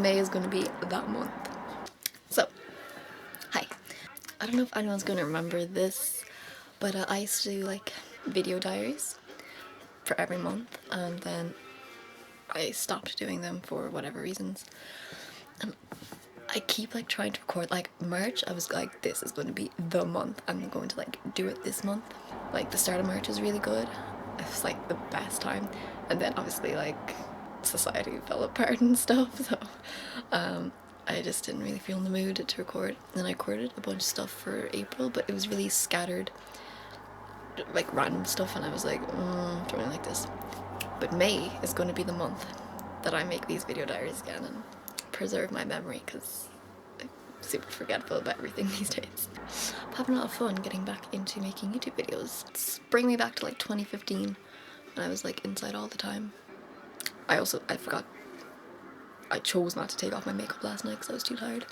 May is going to be that month. So, hi. I don't know if anyone's going to remember this, but I used to do like video diaries for every month, and then I stopped doing them for whatever reasons. And I keep like trying to record like March. I was like, this is going to be the month. I'm going to like do it this month. Like the start of March was really good. It was like the best time, and then obviously like society fell apart and stuff. So I just didn't really feel in the mood to record. Then I recorded a bunch of stuff for April, but it was really scattered, like random stuff, and I was like, don't really like this. But May is going to be the month that I make these video diaries again and preserve my memory, because I'm super forgetful about everything these days. I'm having a lot of fun getting back into making YouTube videos. It's bringing me back to like 2015 when I was like inside all the time. I forgot, I chose not to take off my makeup last night because I was too tired.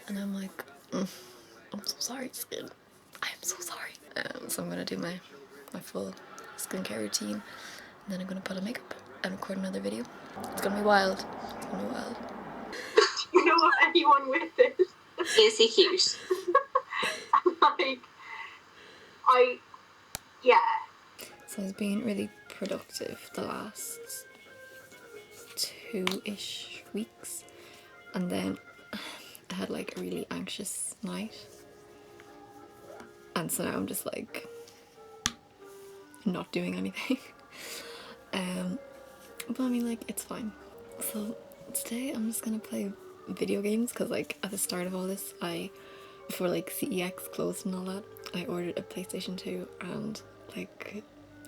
And I'm like, I'm so sorry, skin. I am so sorry. So I'm gonna do my full skincare routine, and then I'm gonna put on makeup and record another video. It's gonna be wild. It's gonna be wild. You know of anyone with it? Is he cute? Yeah. So I was being really productive the last 2-ish weeks, and then I had like a really anxious night, and so now I'm just like not doing anything. But I mean, like, it's fine. So today I'm just gonna play video games, because like at the start of all this, before like CEX closed and all that, I ordered a PlayStation 2 and like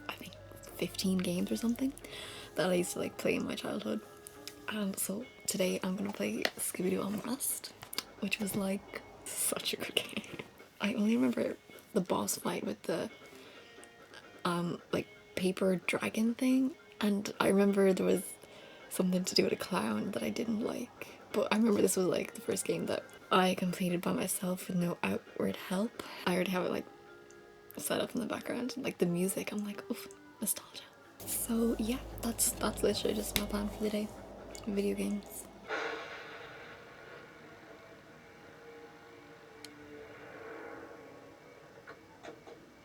I think 15 games or something that I used to like play in my childhood. And so today I'm gonna play Scooby-Doo Unmasked, which was like such a good game. I only remember the boss fight with the like paper dragon thing, and I remember there was something to do with a clown that I didn't like. But I remember this was like the first game that I completed by myself with no outward help. I already have it like set up in the background, and like the music, I'm like, oof, nostalgia. So yeah, that's literally just my plan for the day. Video games.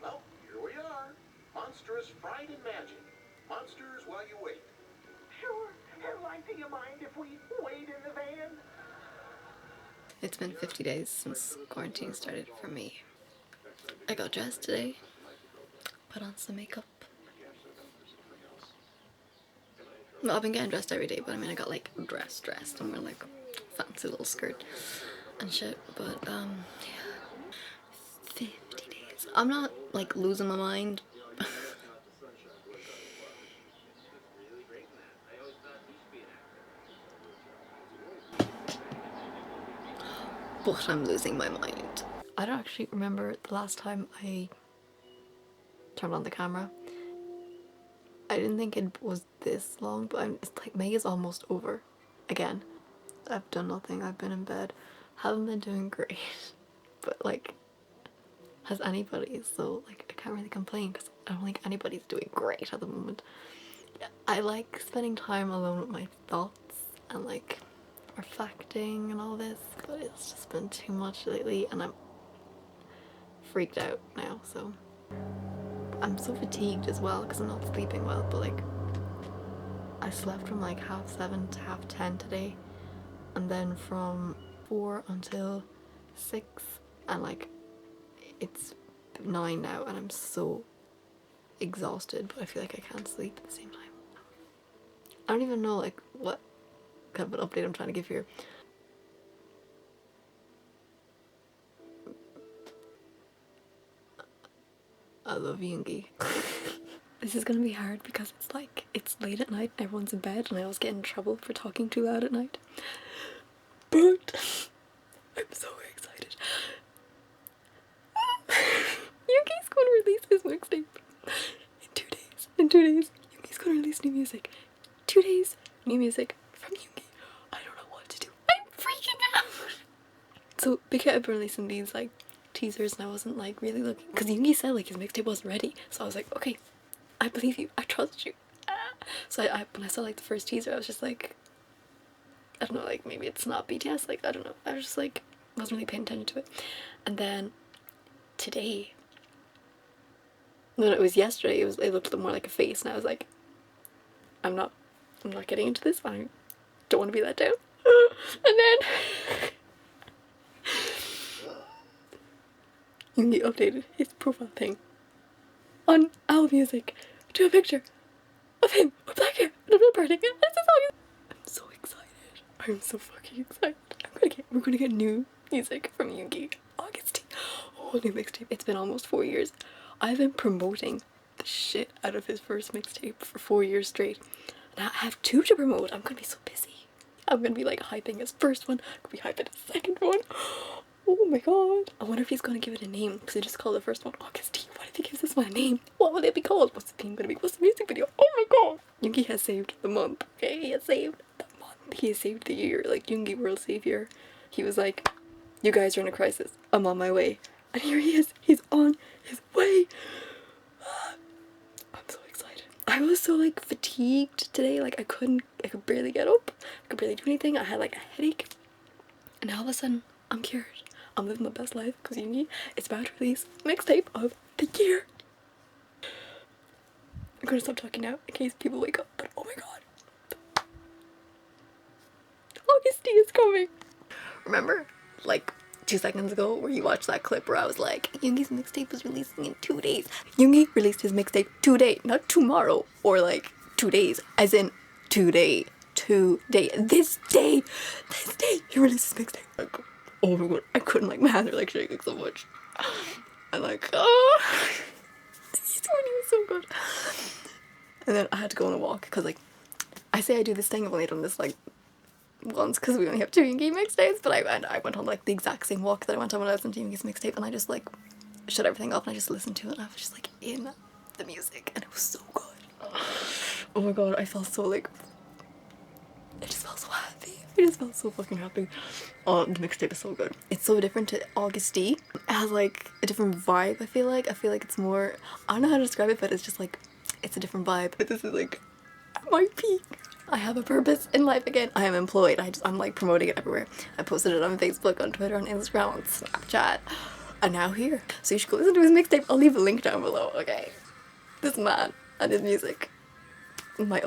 Well, here we are. Monstrous Fright and Magic. Monsters while you wait. Sure. Airline, do you mind if we wait in the van? It's been 50 days since quarantine started for me. I got dressed today, put on some makeup. Well, I've been getting dressed every day, but I mean, I got like dressed and wear like fancy little skirt and shit. But yeah, 50 days. I'm not like losing my mind. But I'm losing my mind. I don't actually remember the last time I turned on the camera. I didn't think it was this long, but it's like May is almost over again. I've done nothing. I've been in bed. Haven't been doing great. But like, has anybody? So like, I can't really complain because I don't think anybody's doing great at the moment. I like spending time alone with my thoughts and like reflecting and all this, but it's just been too much lately, and I'm freaked out now. So I'm so fatigued as well because I'm not sleeping well, but like I slept from like 7:30 to 10:30 today, and then from 4 until 6, and like it's 9 now, and I'm so exhausted, but I feel like I can't sleep at the same time. I don't even know like what kind of an update I'm trying to give here. I love Yoongi. This is gonna be hard because it's like, it's late at night, everyone's in bed, and I always get in trouble for talking too loud at night. But I'm so excited. Yoongi's gonna release his mixtape in 2 days. In 2 days, Yoongi's gonna release new music. 2 days, new music from Yoongi. I don't know what to do. I'm freaking out. So Big Hit had been releasing these like teasers, and I wasn't like really looking, because Yoongi said like his mixtape wasn't ready, so I was like, okay, I believe you, I trust you. So when I saw like the first teaser, I was just like, I don't know, like maybe it's not BTS, like I don't know, I was just like wasn't really paying attention to it. And then today, no, it was yesterday, it looked more like a face, and I was like, I'm not getting into this. I don't want to be let down. And then Yoongi updated his profile thing on Owl Music to a picture of him with black hair and a red parting. I'm so excited. I'm so fucking excited. We're gonna get new music from Yoongi. August. Whole new mixtape. It's been almost 4 years. I've been promoting the shit out of his first mixtape for 4 years straight. Now I have 2 to promote. I'm gonna be so busy. I'm gonna be like hyping his first one. I'm gonna be hyping his second one. Oh my god. I wonder if he's gonna give it a name, because he just called the first one August. What if he gives this one a name? What will it be called? What's the theme gonna be? What's the music video? Oh my god. Yoongi has saved the month. Okay, he has saved the month. He has saved the year. Like Yoongi world savior. He was like, you guys are in a crisis. I'm on my way. And here he is. He's on his way. I'm so excited. I was so like fatigued today. Like I could barely get up. I could barely do anything. I had like a headache. And all of a sudden, I'm cured. I'm living my best life because Yoongi is about to release mixtape of the year. I'm gonna stop talking now in case people wake up. But oh my god, August D is coming. Remember, like 2 seconds ago, where you watched that clip where I was like, Yoongi's mixtape was releasing in 2 days. Yoongi released his mixtape today, not tomorrow, or like 2 days, as in today. This day, he released his mixtape. Like, oh my god, I couldn't, like, my hands are like shaking so much. I'm like, oh, he's so good. And then I had to go on a walk, because like, I say I do this thing, I've only done this like once because we only have 2 Yoongi mixtapes, but I went on like the exact same walk that I went on when I listened to Yoongi's mixtape, and I just like shut everything off and I just listened to it, and I was just like in the music, and it was so good. Oh my god, I felt so like, I just felt so happy. I just felt so fucking happy. Oh, the mixtape is so good. It's so different to August D. It has like a different vibe, I feel like it's more, I don't know how to describe it, but it's just like, it's a different vibe. But this is like at my peak. I have a purpose in life again. I am employed. I'm like promoting it everywhere. I posted it on Facebook, on Twitter, on Instagram, on Snapchat, and now here. So you should go listen to his mixtape. I'll leave a link down below, okay? This man and his music. My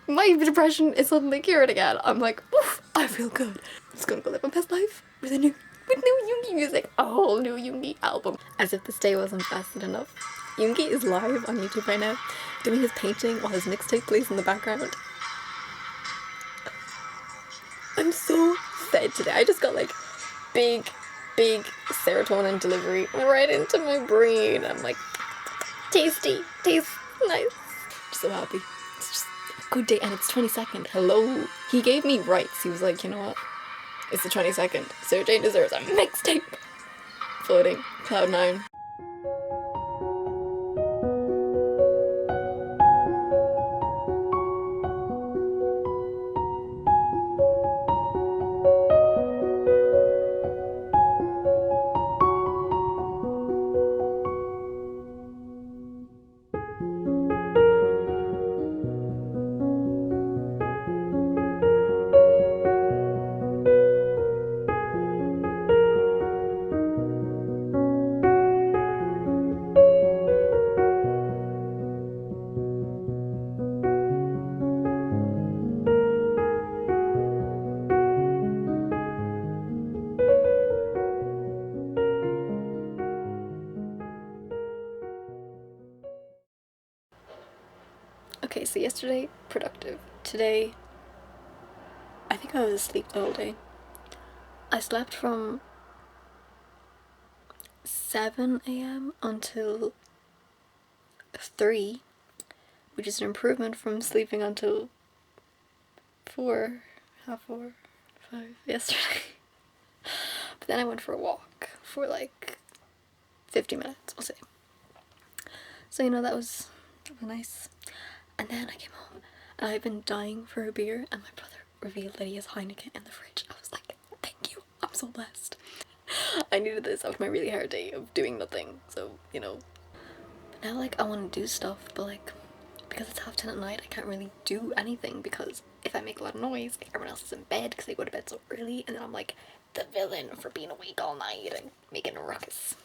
depression is suddenly cured again. I'm like, oof, I feel good. I'm just gonna go live my best life with new Yoongi music. A whole new Yoongi album. As if this day wasn't fasted enough, Yoongi is live on YouTube right now, doing his painting while his mixtape plays in the background. I'm so fed today. I just got like big serotonin delivery right into my brain. I'm like, tastes nice. Just so happy. It's just a good day, and it's 22nd. Hello. He gave me rights. He was like, you know what? It's the 22nd. So Jane deserves a mixtape. Floating. Cloud 9. Okay, so yesterday, productive. Today, I think I was asleep the whole day. I slept from 7 a.m. until 3, which is an improvement from sleeping until 4, half 4, 5 yesterday. But then I went for a walk for like 50 minutes, we'll say. So, you know, that was nice. And then I came home and I've been dying for a beer, and my brother revealed that he has Heineken in the fridge. I was like, thank you, I'm so blessed. I needed this after my really hard day of doing nothing, so, you know. But now, like, I want to do stuff, but like, because it's 10:30 at night, I can't really do anything because if I make a lot of noise, like everyone else is in bed because they go to bed so early, and then I'm like the villain for being awake all night and making a ruckus.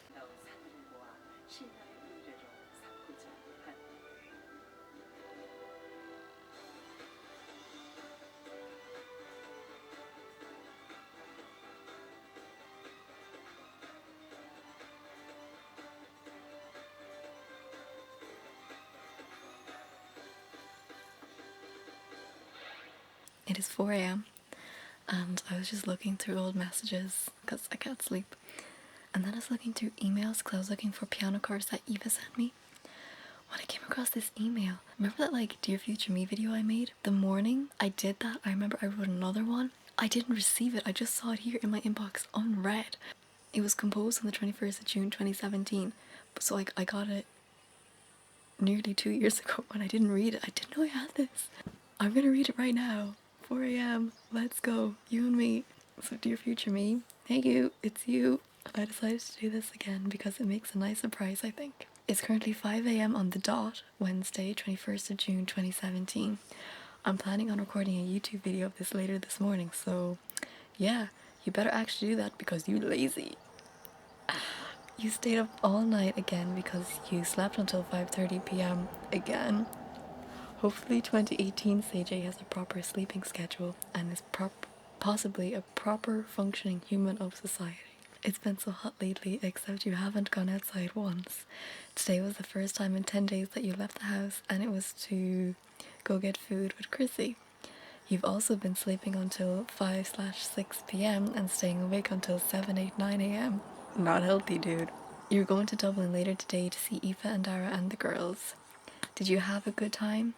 It is 4 a.m. and I was just looking through old messages because I can't sleep. And then I was looking through emails because I was looking for piano chords that Eva sent me. When I came across this email, remember that like Dear Future Me video I made? The morning I did that, I remember I wrote another one. I didn't receive it, I just saw it here in my inbox unread. It was composed on the 21st of June 2017, so I got it nearly 2 years ago and I didn't read it. I didn't know I had this. I'm gonna read it right now. 4 a.m. Let's go. You and me. So Dear Future Me, hey you, it's you. I decided to do this again because it makes a nice surprise, I think. It's currently 5 a.m. on the dot, Wednesday, 21st of June 2017. I'm planning on recording a YouTube video of this later this morning, so yeah, you better actually do that because you lazy. You stayed up all night again because you slept until 5:30 p.m. again. Hopefully 2018 CJ has a proper sleeping schedule and is possibly a proper functioning human of society. It's been so hot lately, except you haven't gone outside once. Today was the first time in 10 days that you left the house, and it was to go get food with Chrissy. You've also been sleeping until 5/6 p.m. and staying awake until 7, 8, 9 a.m. Not healthy, dude. You're going to Dublin later today to see Aoife and Dara and the girls. Did you have a good time?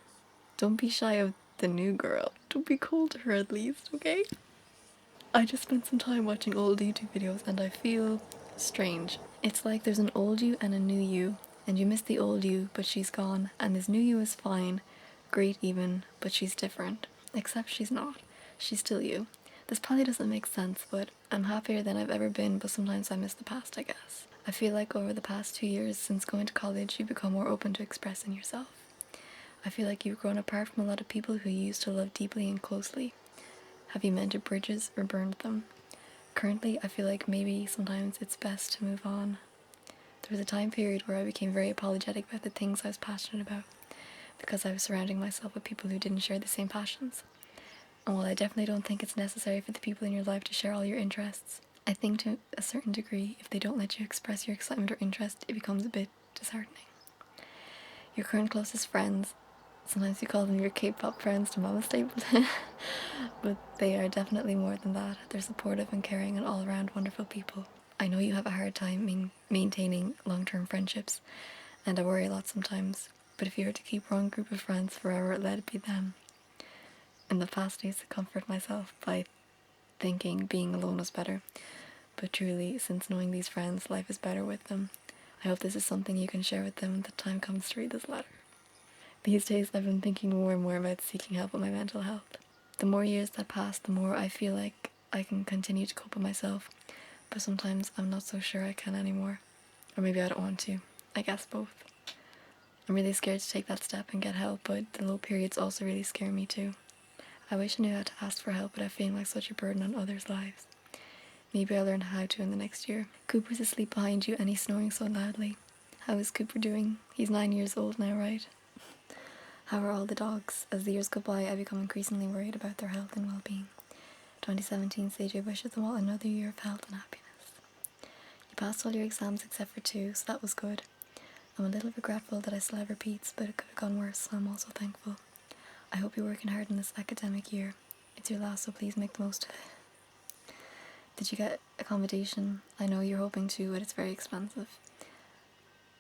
Don't be shy of the new girl. Don't be cold to her at least, okay? I just spent some time watching old YouTube videos and I feel strange. It's like there's an old you and a new you, and you miss the old you, but she's gone, and this new you is fine, great even, but she's different. Except she's not. She's still you. This probably doesn't make sense, but I'm happier than I've ever been, but sometimes I miss the past, I guess. I feel like over the past 2 years since going to college, you've become more open to expressing yourself. I feel like you've grown apart from a lot of people who you used to love deeply and closely. Have you mended bridges or burned them? Currently, I feel like maybe sometimes it's best to move on. There was a time period where I became very apologetic about the things I was passionate about because I was surrounding myself with people who didn't share the same passions. And while I definitely don't think it's necessary for the people in your life to share all your interests, I think to a certain degree, if they don't let you express your excitement or interest, it becomes a bit disheartening. Your current closest friends, sometimes you call them your Kpop friends to Mama Stapleton, but they are definitely more than that. They're supportive and caring and all around wonderful people. I know you have a hard time maintaining long-term friendships, and I worry a lot sometimes, but if you were to keep one group of friends forever, let it be them. In the past, I used to comfort myself by thinking being alone was better, but truly, since knowing these friends, life is better with them. I hope this is something you can share with them when the time comes to read this letter. These days, I've been thinking more and more about seeking help with my mental health. The more years that pass, the more I feel like I can continue to cope with myself, but sometimes I'm not so sure I can anymore. Or maybe I don't want to. I guess both. I'm really scared to take that step and get help, but the low periods also really scare me too. I wish I knew how to ask for help without feeling like such a burden on others' lives. Maybe I'll learn how to in the next year. Cooper's asleep behind you and he's snoring so loudly. How is Cooper doing? He's 9 years old now, right? How are all the dogs? As the years go by, I become increasingly worried about their health and well-being. 2017 CJ wishes them all another year of health and happiness. You passed all your exams except for 2, so that was good. I'm a little regretful that I still have repeats, but it could have gone worse, so I'm also thankful. I hope you're working hard in this academic year. It's your last, so please make the most of it. Did you get accommodation? I know you're hoping to, but it's very expensive.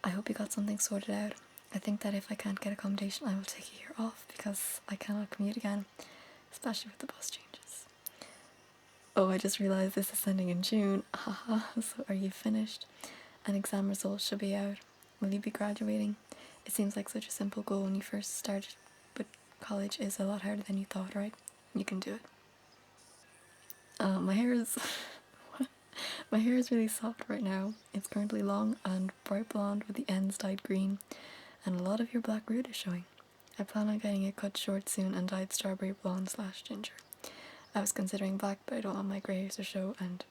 I hope you got something sorted out. I think that if I can't get accommodation, I will take a year off because I cannot commute again, especially with the bus changes. Oh, I just realized this is sending in June. Haha, so are you finished? And exam results should be out. Will you be graduating? It seems like such a simple goal when you first started, but college is a lot harder than you thought, right? You can do it. My hair is... My hair is really soft right now. It's currently long and bright blonde with the ends dyed green, and a lot of your black root is showing. I plan on getting it cut short soon and dyed strawberry blonde / ginger. I was considering black, but I don't want my grey hairs to show, and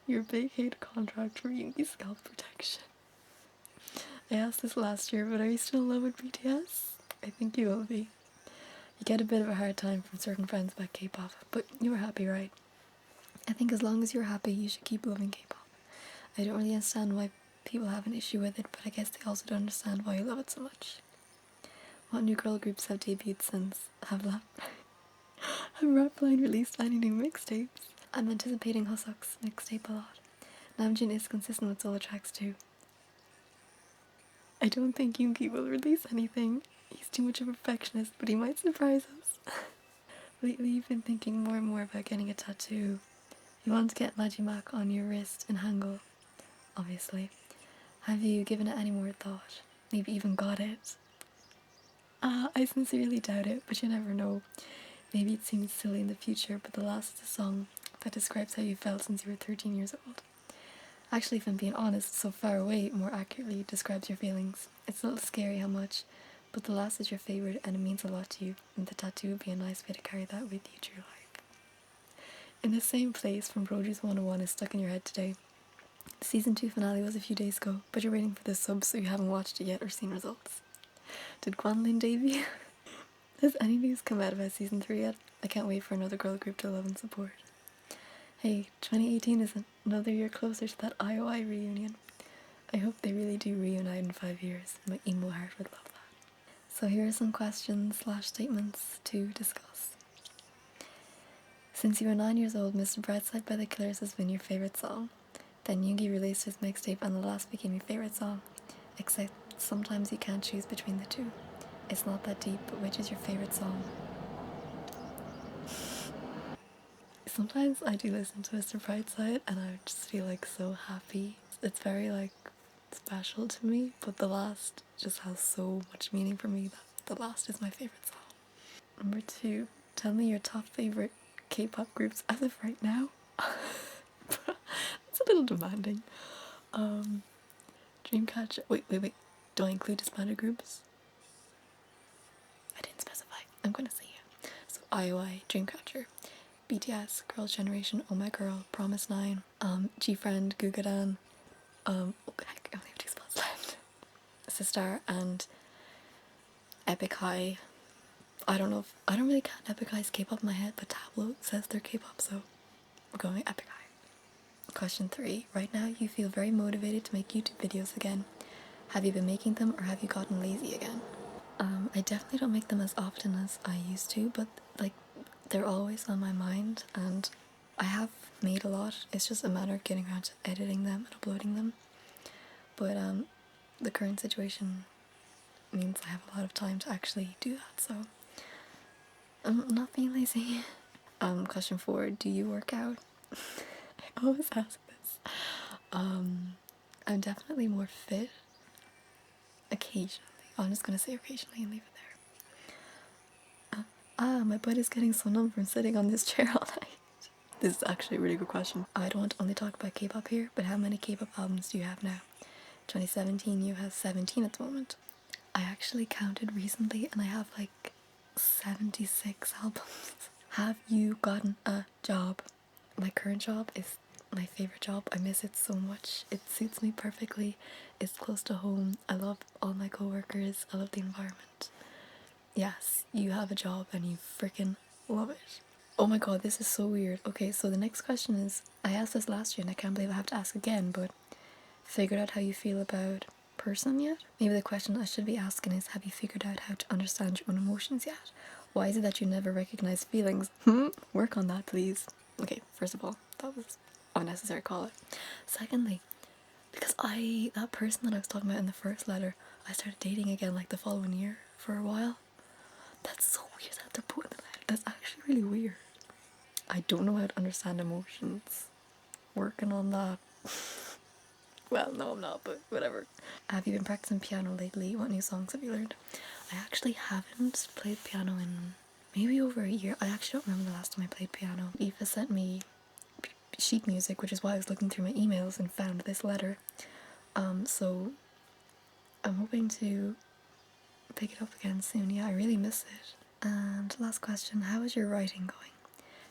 your big hate contract for UV scalp protection. I asked this last year, but are you still in love with BTS? I think you will be. You get a bit of a hard time from certain friends about K-pop, but you were happy, right? I think as long as you're happy, you should keep loving K-pop. I don't really understand why people have an issue with it, but I guess they also don't understand why you love it so much. What new girl groups have debuted since? Have Rapline released any new mixtapes? I'm anticipating Hosok's mixtape a lot. Namjoon is consistent with solo tracks too. I don't think Yoongi will release anything. He's too much of a perfectionist, but he might surprise us. Lately, you've been thinking more and more about getting a tattoo. You want to get Majimak on your wrist in Hangul, obviously. Have you given it any more thought? Maybe even got it? I sincerely doubt it, but you never know. Maybe it seems silly in the future, but The Last is a song that describes how you felt since you were 13 years old. Actually, if I'm being honest, So Far Away more accurately describes your feelings. It's a little scary how much, but The Last is your favourite and it means a lot to you, and the tattoo would be a nice way to carry that with you through life. In the same place from Produce 101 is stuck in your head today. The season 2 finale was a few days ago, but you're waiting for the sub, so you haven't watched it yet or seen results. Did Guanlin debut? Has any news come out about season 3 yet? I can't wait for another girl group to love and support. Hey, 2018 is another year closer to that IOI reunion. I hope they really do reunite in 5 years. My emo heart would love that. So here are some questions / statements to discuss. Since you were 9 years old, Mr. Brightside by The Killers has been your favourite song. Then Yoongi released his mixtape and The Last became your favourite song. Except sometimes you can't choose between the two. It's not that deep, but which is your favourite song? Sometimes I do listen to Mr. Brightside and I just feel like so happy. It's very like special to me, but The Last just has so much meaning for me that The Last is my favourite song. Number 2, tell me your top favourite K-pop groups as of right now. It's a little demanding. Dreamcatcher. Wait. Do I include disbanded groups? I didn't specify. I'm gonna say it. So IOI, Dreamcatcher, BTS, Girls' Generation, Oh My Girl, Promise 9, G-Friend, Gugadan, oh heck, I only have 2 spots left. Sistar and Epic High. I don't really count Epic High's K-pop in my head, but Tableau says they're K-pop, so we're going Epic High. Question 3. Right now you feel very motivated to make YouTube videos again. Have you been making them or have you gotten lazy again? I definitely don't make them as often as I used to, but like they're always on my mind and I have made a lot. It's just a matter of getting around to editing them and uploading them. But the current situation means I have a lot of time to actually do that, so I'm not being lazy. Question 4. Do you work out? I always ask this. I'm definitely more fit occasionally. I'm just gonna say occasionally and leave it there. My butt is getting so numb from sitting on this chair all night. This is actually a really good question. I don't want to only talk about K-pop here, but how many K-pop albums do you have now? 2017, you have 17 at the moment. I actually counted recently and I have like 76 albums. Have you gotten a job? My current job is my favorite job. I miss it so much. It suits me perfectly. It's close to home. I love all my coworkers. I love the environment. Yes, you have a job and you freaking love it. Oh my god, this is so weird. Okay, so the next question is, I asked this last year and I can't believe I have to ask again, but figured out how you feel about person yet? Maybe the question I should be asking is, have you figured out how to understand your own emotions yet? Why is it that you never recognize feelings? Work on that, please. Okay, first of all, that was unnecessary, call it. Secondly, because that person that I was talking about in the first letter, I started dating again like the following year for a while. That's so weird that they're put in the letter. That's actually really weird. I don't know how to understand emotions. Working on that. Well, no, I'm not, but whatever. Have you been practicing piano lately? What new songs have you learned? I actually haven't played piano in maybe over a year. I actually don't remember the last time I played piano. Aoife sent me sheet music, which is why I was looking through my emails and found this letter. So I'm hoping to pick it up again soon. Yeah, I really miss it. And last question, how is your writing going?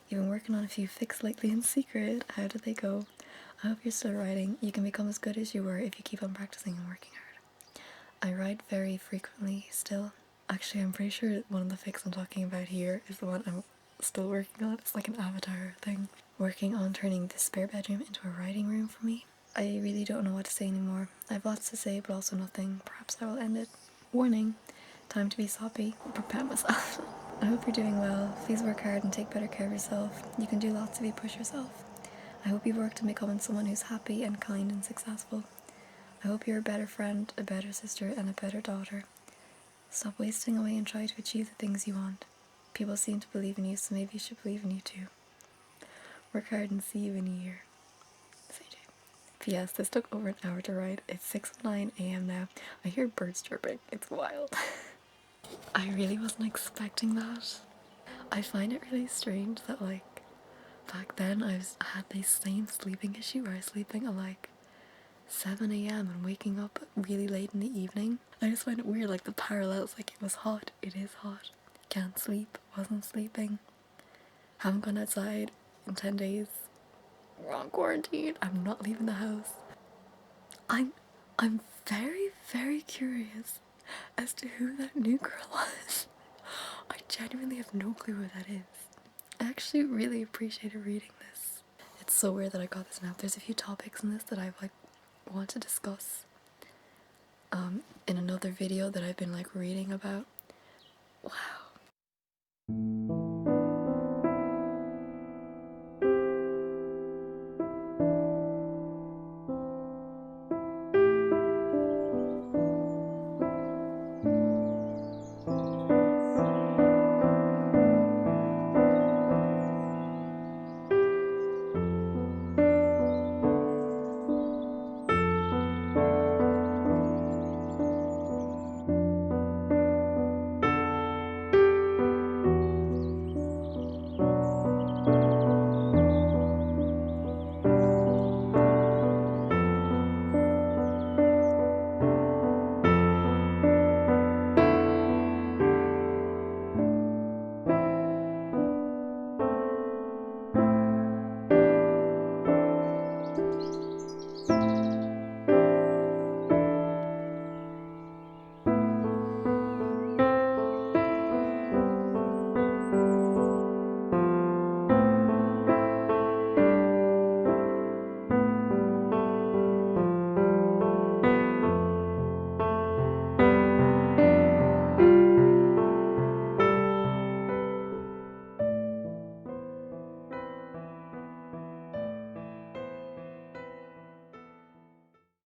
You've been working on a few fics lately in secret. How did they go? I hope you're still writing. You can become as good as you were if you keep on practicing and working hard. I write very frequently still. Actually, I'm pretty sure one of the fics I'm talking about here is the one I'm still working on. It's like an avatar thing. Working on turning this spare bedroom into a writing room for me. I really don't know what to say anymore. I have lots to say, but also nothing. Perhaps I will end it. Warning. Time to be soppy. Prepare myself. I hope you're doing well. Please work hard and take better care of yourself. You can do lots if you push yourself. I hope you work to become someone who's happy and kind and successful. I hope you're a better friend, a better sister, and a better daughter. Stop wasting away and try to achieve the things you want. People seem to believe in you, so maybe you should believe in you too. Work hard and see you in a year. P.S. This took over an hour to write. It's 6:09 a.m. now. I hear birds chirping. It's wild. I really wasn't expecting that. I find it really strange that, like, back then I had this same sleeping issue where I was sleeping at like 7 a.m. and waking up really late in the evening. I just find it weird, like the parallels, like it was hot, it is hot. Can't sleep, wasn't sleeping. Haven't gone outside in 10 days. We're on quarantine. I'm not leaving the house. I'm very, very curious as to who that new girl was. I genuinely have no clue who that is. I actually really appreciated reading this. It's so weird that I got this now. There's a few topics in this that I've like want to discuss in another video that I've been like reading about. Wow.